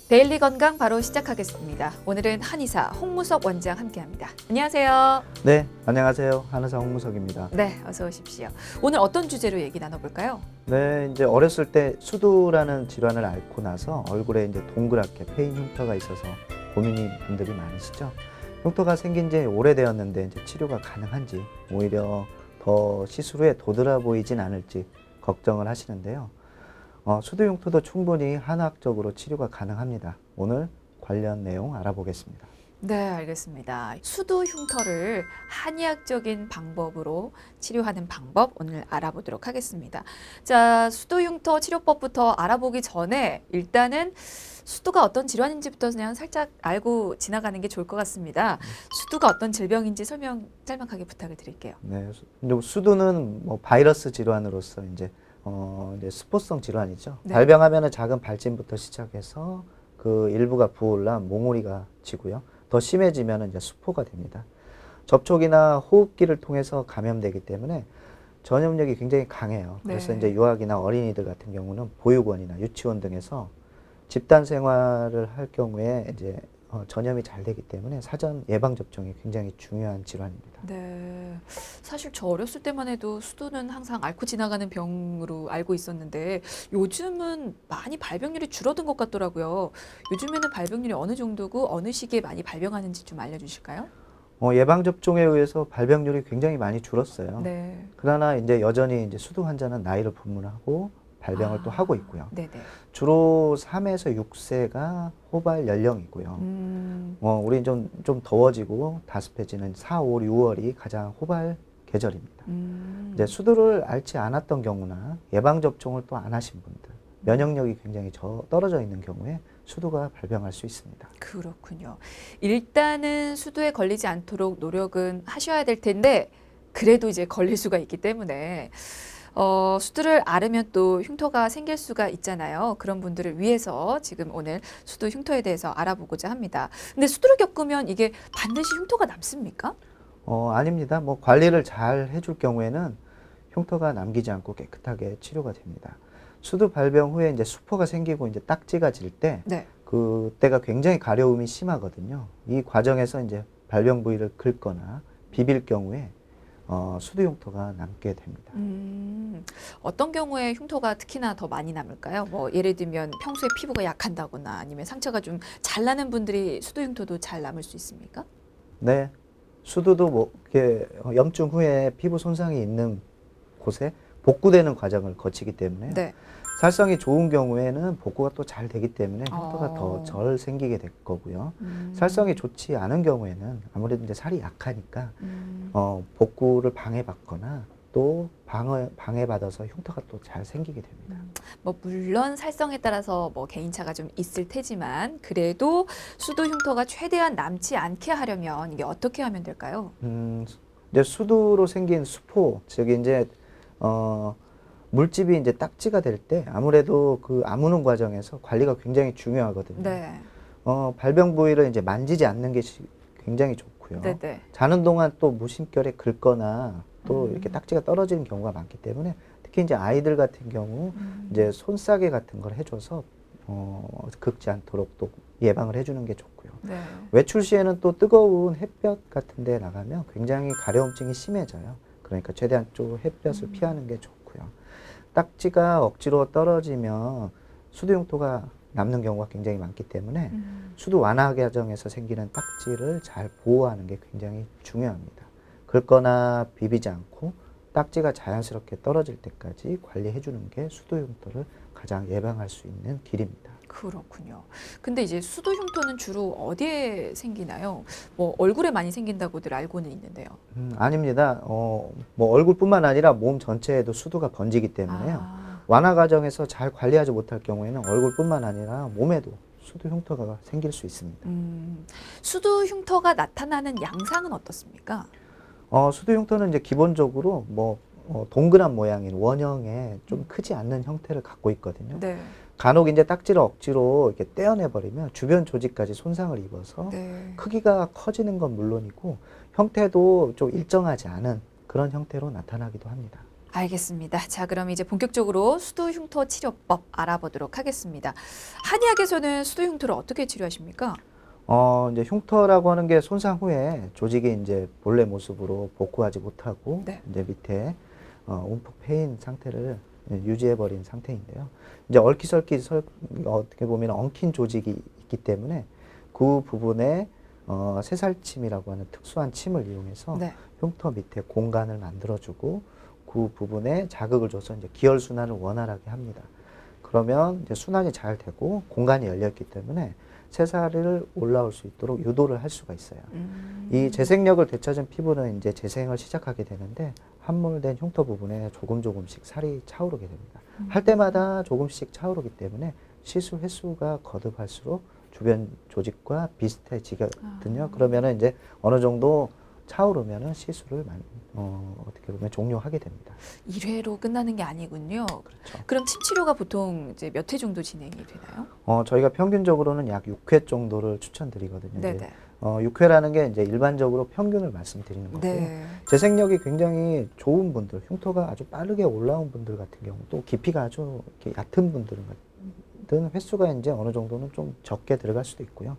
데일리 건강 바로 시작하겠습니다. 오늘은 한의사 홍무석 원장 함께합니다. 안녕하세요. 네, 안녕하세요. 한의사 홍무석입니다. 네, 어서 오십시오. 오늘 어떤 주제로 얘기 나눠볼까요? 네, 이제 어렸을 때 수두라는 질환을 앓고 나서 얼굴에 이제 동그랗게 패인 흉터가 있어서 고민인 분들이 많으시죠. 흉터가 생긴 지 오래되었는데 이제 치료가 가능한지 오히려 더 시술 후에 도드라 보이진 않을지 걱정을 하시는데요. 수두 흉터도 충분히 한의학적으로 치료가 가능합니다. 오늘 관련 내용 알아보겠습니다. 네, 알겠습니다. 수두 흉터를 한의학적인 방법으로 치료하는 방법 오늘 알아보도록 하겠습니다. 자, 수두 흉터 치료법부터 알아보기 전에 일단은 수두가 어떤 질환인지부터 그냥 살짝 알고 지나가는 게 좋을 것 같습니다. 수두가 어떤 질병인지 설명 짤막하게 부탁을 드릴게요. 네, 수두는 뭐 바이러스 질환으로서 이제 스포성 질환이죠. 네. 발병하면은 작은 발진부터 시작해서 그 일부가 부을라 몽우리가 지고요. 더 심해지면은 이제 수포가 됩니다. 접촉이나 호흡기를 통해서 감염되기 때문에 전염력이 굉장히 강해요. 그래서 네. 이제 유아기나 어린이들 같은 경우는 보육원이나 유치원 등에서 집단 생활을 할 경우에 이제 전염이 잘 되기 때문에 사전 예방 접종이 굉장히 중요한 질환입니다. 네. 사실 저 어렸을 때만 해도 수두는 항상 앓고 지나가는 병으로 알고 있었는데 요즘은 많이 발병률이 줄어든 것 같더라고요. 요즘에는 발병률이 어느 정도고 어느 시기에 많이 발병하는지 좀 알려주실까요? 예방 접종에 의해서 발병률이 굉장히 많이 줄었어요. 네. 그러나 이제 여전히 이제 수두 환자는 나이를 불문하고 발병을 또 하고 있고요. 네네. 주로 3에서 6세가 호발 연령이고요. 우리 좀 더워지고 다습해지는 4, 5, 6월이 가장 호발 계절입니다. 이제 수두를 앓지 않았던 경우나 예방 접종을 또 안 하신 분들, 면역력이 굉장히 떨어져 있는 경우에 수두가 발병할 수 있습니다. 그렇군요. 일단은 수두에 걸리지 않도록 노력은 하셔야 될 텐데 그래도 이제 걸릴 수가 있기 때문에 수두를 앓으면 또 흉터가 생길 수가 있잖아요. 그런 분들을 위해서 지금 오늘 수두 흉터에 대해서 알아보고자 합니다. 근데 수두를 겪으면 이게 반드시 흉터가 남습니까? 아닙니다. 뭐 관리를 잘 해줄 경우에는 흉터가 남기지 않고 깨끗하게 치료가 됩니다. 수두 발병 후에 이제 수포가 생기고 이제 딱지가 질 때, 네. 그때가 굉장히 가려움이 심하거든요. 이 과정에서 이제 발병 부위를 긁거나 비빌 경우에 수두 흉터가 남게 됩니다. 어떤 경우에 흉터가 특히나 더 많이 남을까요? 뭐 예를 들면 평소에 피부가 약한다거나 아니면 상처가 좀 잘 나는 분들이 수두 흉터도 잘 남을 수 있습니까? 네, 수두도 뭐 이렇게 염증 후에 피부 손상이 있는 곳에 복구되는 과정을 거치기 때문에요. 네. 살성이 좋은 경우에는 복구가 또 잘 되기 때문에 흉터가 더 어. 덜 생기게 될 거고요. 살성이 좋지 않은 경우에는 아무래도 이제 살이 약하니까 복구를 방해받거나 또 방해받아서 흉터가 또 잘 생기게 됩니다. 뭐 물론 살성에 따라서 뭐 개인차가 좀 있을 테지만 그래도 수두 흉터가 최대한 남지 않게 하려면 이게 어떻게 하면 될까요? 이제 수두로 생긴 수포, 즉 이제 물집이 이제 딱지가 될 때 아무래도 그 아무는 과정에서 관리가 굉장히 중요하거든요. 네. 발병 부위를 이제 만지지 않는 게 굉장히 좋고요. 네네. 자는 동안 또 무심결에 긁거나 또 이렇게 딱지가 떨어지는 경우가 많기 때문에 특히 이제 아이들 같은 경우 이제 손싸개 같은 걸 해줘서 긁지 않도록 또 예방을 해주는 게 좋고요. 네. 외출 시에는 또 뜨거운 햇볕 같은 데 나가면 굉장히 가려움증이 심해져요. 그러니까 최대한 좀 햇볕을 피하는 게 좋고요. 딱지가 억지로 떨어지면 수두 흉터가 남는 경우가 굉장히 많기 때문에 수두 완화 과정에서 생기는 딱지를 잘 보호하는 게 굉장히 중요합니다. 긁거나 비비지 않고 딱지가 자연스럽게 떨어질 때까지 관리해 주는 게 수두 흉터를 가장 예방할 수 있는 길입니다. 그렇군요. 근데 이제 수두 흉터는 주로 어디에 생기나요? 뭐 얼굴에 많이 생긴다고들 알고는 있는데요. 아닙니다. 뭐 얼굴뿐만 아니라 몸 전체에도 수두가 번지기 때문에요. 아, 완화 과정에서 잘 관리하지 못할 경우에는 얼굴뿐만 아니라 몸에도 수두 흉터가 생길 수 있습니다. 수두 흉터가 나타나는 양상은 어떻습니까? 수두 흉터는 이제 기본적으로 뭐 동그란 모양인 원형의 좀 크지 않는 형태를 갖고 있거든요. 네. 간혹 이제 딱지를 억지로 이렇게 떼어내 버리면 주변 조직까지 손상을 입어서 네. 크기가 커지는 건 물론이고 형태도 좀 일정하지 않은 그런 형태로 나타나기도 합니다. 알겠습니다. 자, 그럼 이제 본격적으로 수두 흉터 치료법 알아보도록 하겠습니다. 한의학에서는 수두 흉터를 어떻게 치료하십니까? 이제 흉터라고 하는 게 손상 후에 조직이 이제 본래 모습으로 복구하지 못하고 네. 이제 밑에 움푹 패인 상태를 유지해버린 상태인데요. 이제 얼키설키 어떻게 보면 엉킨 조직이 있기 때문에 그 부분에 새살침이라고 하는 특수한 침을 이용해서 네. 흉터 밑에 공간을 만들어주고 그 부분에 자극을 줘서 이제 기혈 순환을 원활하게 합니다. 그러면 이제 순환이 잘 되고 공간이 열렸기 때문에 새살을 올라올 수 있도록 유도를 할 수가 있어요. 이 재생력을 되찾은 피부는 이제 재생을 시작하게 되는데 함몰된 흉터 부분에 조금씩 살이 차오르게 됩니다. 할 때마다 조금씩 차오르기 때문에 시술 횟수가 거듭할수록 주변 조직과 비슷해지거든요. 그러면은 이제 어느 정도 차오르면은 시술을 어떻게 보면 종료하게 됩니다. 1회로 끝나는 게 아니군요. 그렇죠. 그럼 침 치료가 보통 이제 몇 회 정도 진행이 되나요? 저희가 평균적으로는 약 6회 정도를 추천드리거든요. 네네. 이제 6회라는 게 이제 일반적으로 평균을 말씀드리는 거고요. 네. 재생력이 굉장히 좋은 분들, 흉터가 아주 빠르게 올라온 분들 같은 경우, 또 깊이가 아주 이렇게 얕은 분들은 같은 횟수가 이제 어느 정도는 좀 적게 들어갈 수도 있고요.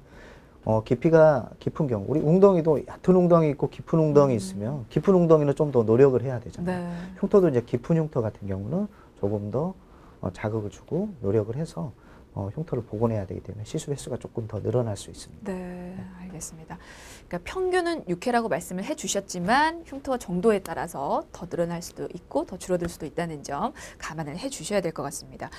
깊이가 깊은 경우, 우리 웅덩이도 얕은 웅덩이 있고 깊은 웅덩이 있으면 깊은 웅덩이는 좀 더 노력을 해야 되잖아요. 네. 흉터도 이제 깊은 흉터 같은 경우는 조금 더 자극을 주고 노력을 해서 흉터를 복원해야 되기 때문에 시술 횟수가 조금 더 늘어날 수 있습니다. 네, 알겠습니다. 그러니까 평균은 6회라고 말씀을 해주셨지만 흉터 정도에 따라서 더 늘어날 수도 있고 더 줄어들 수도 있다는 점 감안을 해주셔야 될 것 같습니다.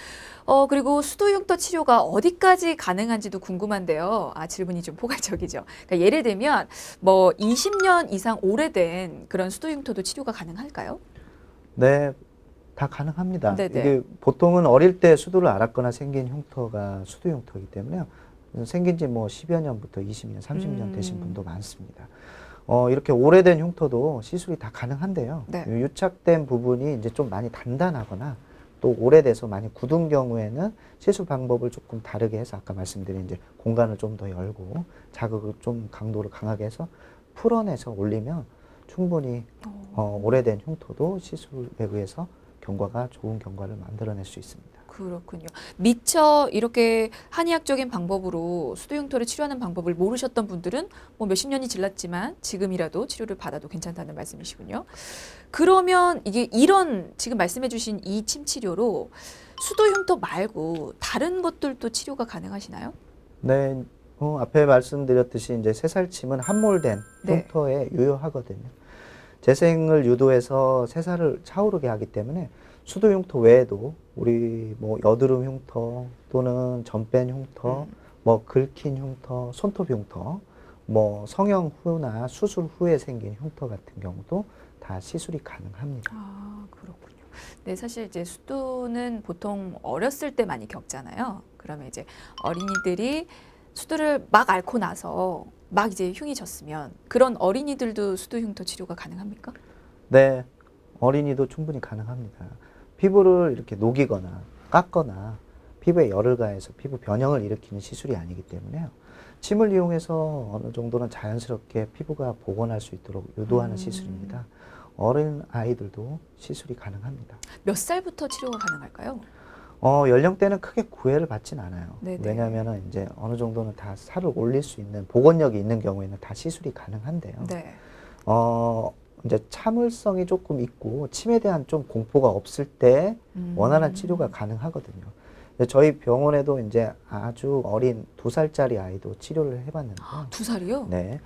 그리고 수두 흉터 치료가 어디까지 가능한지도 궁금한데요. 질문이 좀 포괄적이죠. 그러니까 예를 들면 뭐 20년 이상 오래된 그런 수두 흉터도 치료가 가능할까요? 네, 다 가능합니다. 네네. 이게 보통은 어릴 때 수두를 앓았거나 생긴 흉터가 수두 흉터이기 때문에 생긴 지 뭐 10여 년부터 20년, 30년 되신 분도 많습니다. 이렇게 오래된 흉터도 시술이 다 가능한데요. 네. 유착된 부분이 이제 좀 많이 단단하거나 또 오래돼서 많이 굳은 경우에는 시술 방법을 조금 다르게 해서 아까 말씀드린 이제 공간을 좀 더 열고 자극을 좀 강도를 강하게 해서 풀어내서 올리면 충분히 오래된 흉터도 시술에 의해서 좋은 경과를 만들어낼 수 있습니다. 그렇군요. 미처 이렇게 한의학적인 방법으로 수두 흉터를 치료하는 방법을 모르셨던 분들은 뭐 몇십 년이 지났지만 지금이라도 치료를 받아도 괜찮다는 말씀이시군요. 그러면 이게 이런 지금 말씀해주신 이 침 치료로 수두 흉터 말고 다른 것들도 치료가 가능하시나요? 네, 앞에 말씀드렸듯이 이제 새살침은 함몰된 네. 흉터에 유효하거든요. 재생을 유도해서 새살을 차오르게 하기 때문에 수두 흉터 외에도 우리 뭐 여드름 흉터 또는 점뺀 흉터, 뭐 긁힌 흉터, 손톱 흉터, 뭐 성형 후나 수술 후에 생긴 흉터 같은 경우도 다 시술이 가능합니다. 그렇군요. 네, 사실 이제 수두는 보통 어렸을 때 많이 겪잖아요. 그러면 이제 어린이들이 수두를 막 앓고 나서 막 이제 흉이 졌으면 그런 어린이들도 수두 흉터 치료가 가능합니까? 네, 어린이도 충분히 가능합니다. 피부를 이렇게 녹이거나 깎거나 피부에 열을 가해서 피부 변형을 일으키는 시술이 아니기 때문에요. 침을 이용해서 어느 정도는 자연스럽게 피부가 복원할 수 있도록 유도하는 시술입니다. 어린 아이들도 시술이 가능합니다. 몇 살부터 치료가 가능할까요? 연령대는 크게 구애를 받진 않아요. 네네. 왜냐하면 이제 어느 정도는 다 살을 올릴 수 있는 복원력이 있는 경우에는 다 시술이 가능한데요. 네. 이제 참을성이 조금 있고 침에 대한 좀 공포가 없을 때 원활한 치료가 가능하거든요. 저희 병원에도 이제 아주 어린 2살짜리 아이도 치료를 해봤는데요. 2살이요? 네.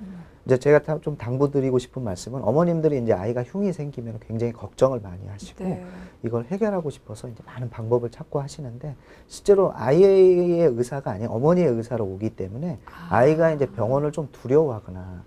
이제 제가 좀 당부드리고 싶은 말씀은 어머님들이 이제 아이가 흉이 생기면 굉장히 걱정을 많이 하시고 네. 이걸 해결하고 싶어서 이제 많은 방법을 찾고 하시는데 실제로 아이의 의사가 아닌 어머니의 의사로 오기 때문에 아이가 이제 병원을 좀 두려워하거나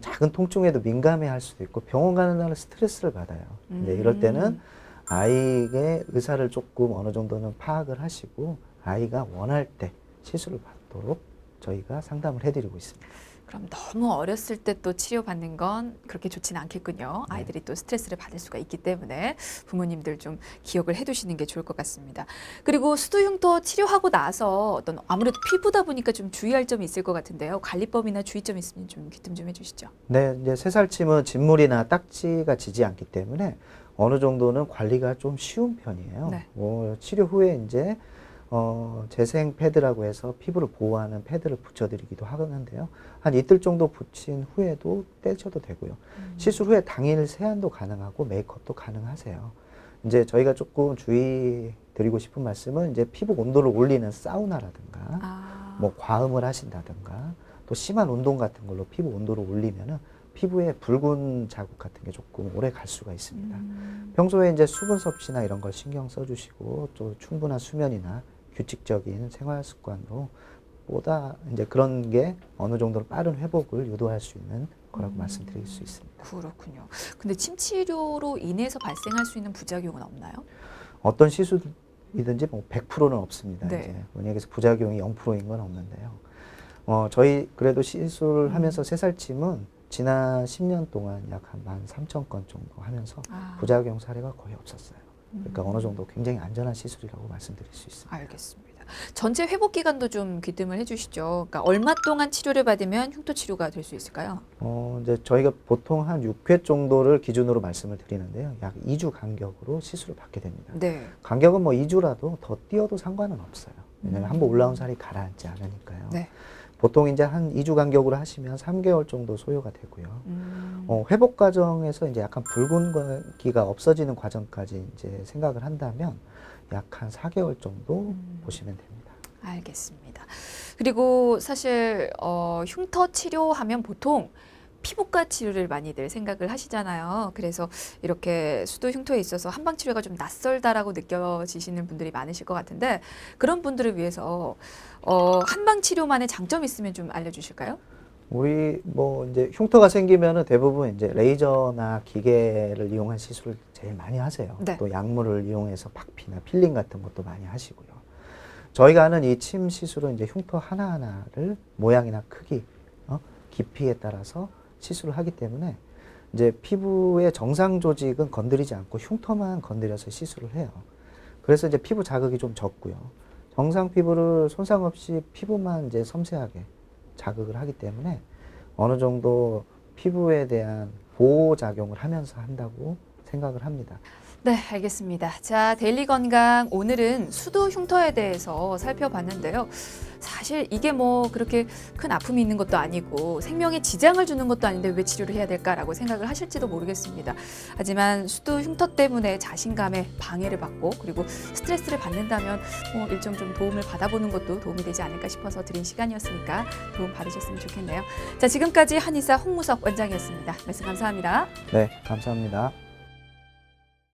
작은 통증에도 민감해할 수도 있고 병원 가는 날은 스트레스를 받아요. 근데 이럴 때는 아이의 의사를 조금 어느 정도는 파악을 하시고 아이가 원할 때 시술을 받도록 저희가 상담을 해드리고 있습니다. 그럼 너무 어렸을 때 또 치료받는 건 그렇게 좋지는 않겠군요. 아이들이 또 스트레스를 받을 수가 있기 때문에 부모님들 좀 기억을 해두시는 게 좋을 것 같습니다. 그리고 수두 흉터 치료하고 나서 어떤 아무래도 피부다 보니까 좀 주의할 점이 있을 것 같은데요. 관리법이나 주의점 있으면 좀 귀뜸 좀 해주시죠. 네, 이제 새살침은 진물이나 딱지가 지지 않기 때문에 어느 정도는 관리가 좀 쉬운 편이에요. 네. 치료 후에 이제 재생 패드라고 해서 피부를 보호하는 패드를 붙여드리기도 하는데요. 한 이틀 정도 붙인 후에도 떼셔도 되고요. 시술 후에 당일 세안도 가능하고 메이크업도 가능하세요. 이제 저희가 조금 주의 드리고 싶은 말씀은 이제 피부 온도를 올리는 사우나라든가 아, 뭐 과음을 하신다든가 또 심한 운동 같은 걸로 피부 온도를 올리면은 피부에 붉은 자국 같은 게 조금 오래 갈 수가 있습니다. 평소에 이제 수분 섭취나 이런 걸 신경 써주시고 또 충분한 수면이나 규칙적인 생활 습관으로 보다 이제 그런 게 어느 정도 빠른 회복을 유도할 수 있는 거라고 말씀드릴 수 있습니다. 그렇군요. 근데 침 치료로 인해서 발생할 수 있는 부작용은 없나요? 어떤 시술이든지 뭐 100%는 없습니다. 네. 이제 원액에서 부작용이 0%인 건 없는데요. 저희 그래도 시술하면서 새살침은 지난 10년 동안 약 한 13,000건 정도 하면서 아. 부작용 사례가 거의 없었어요. 그러니까 어느 정도 굉장히 안전한 시술이라고 말씀드릴 수 있습니다. 알겠습니다. 전체 회복 기간도 좀 귀뜸을 해주시죠. 그러니까 얼마 동안 치료를 받으면 흉터 치료가 될 수 있을까요? 이제 저희가 보통 한 6회 정도를 기준으로 말씀을 드리는데요. 약 2주 간격으로 시술을 받게 됩니다. 네. 간격은 뭐 2주라도 더 뛰어도 상관은 없어요. 왜냐면 한번 올라온 살이 가라앉지 않으니까요. 네. 보통 이제 한 2주 간격으로 하시면 3개월 정도 소요가 되고요. 회복 과정에서 이제 약간 붉은기가 없어지는 과정까지 이제 생각을 한다면 약 한 4개월 정도 보시면 됩니다. 알겠습니다. 그리고 사실 흉터 치료하면 보통 피부과 치료를 많이들 생각을 하시잖아요. 그래서 이렇게 수도 흉터에 있어서 한방 치료가 좀 낯설다라고 느껴지시는 분들이 많으실 것 같은데 그런 분들을 위해서 한방 치료만의 장점이 있으면 좀 알려주실까요? 우리 뭐 이제 흉터가 생기면은 대부분 이제 레이저나 기계를 이용한 시술을 제일 많이 하세요. 네. 또 약물을 이용해서 박피나 필링 같은 것도 많이 하시고요. 저희가 하는 이 침 시술은 이제 흉터 하나하나를 모양이나 크기, 깊이에 따라서 시술을 하기 때문에 이제 피부의 정상 조직은 건드리지 않고 흉터만 건드려서 시술을 해요. 그래서 이제 피부 자극이 좀 적고요. 정상 피부를 손상 없이 피부만 이제 섬세하게 자극을 하기 때문에 어느 정도 피부에 대한 보호 작용을 하면서 한다고 생각을 합니다. 네, 알겠습니다. 자, 데일리 건강 오늘은 수도 흉터에 대해서 살펴봤는데요. 사실 이게 뭐 그렇게 큰 아픔이 있는 것도 아니고 생명에 지장을 주는 것도 아닌데 왜 치료를 해야 될까라고 생각을 하실지도 모르겠습니다. 하지만 수도 흉터 때문에 자신감에 방해를 받고 그리고 스트레스를 받는다면 뭐 일정 좀 도움을 받아보는 것도 도움이 되지 않을까 싶어서 드린 시간이었으니까 도움 받으셨으면 좋겠네요. 자, 지금까지 한의사 홍무석 원장이었습니다. 말씀 감사합니다. 네, 감사합니다.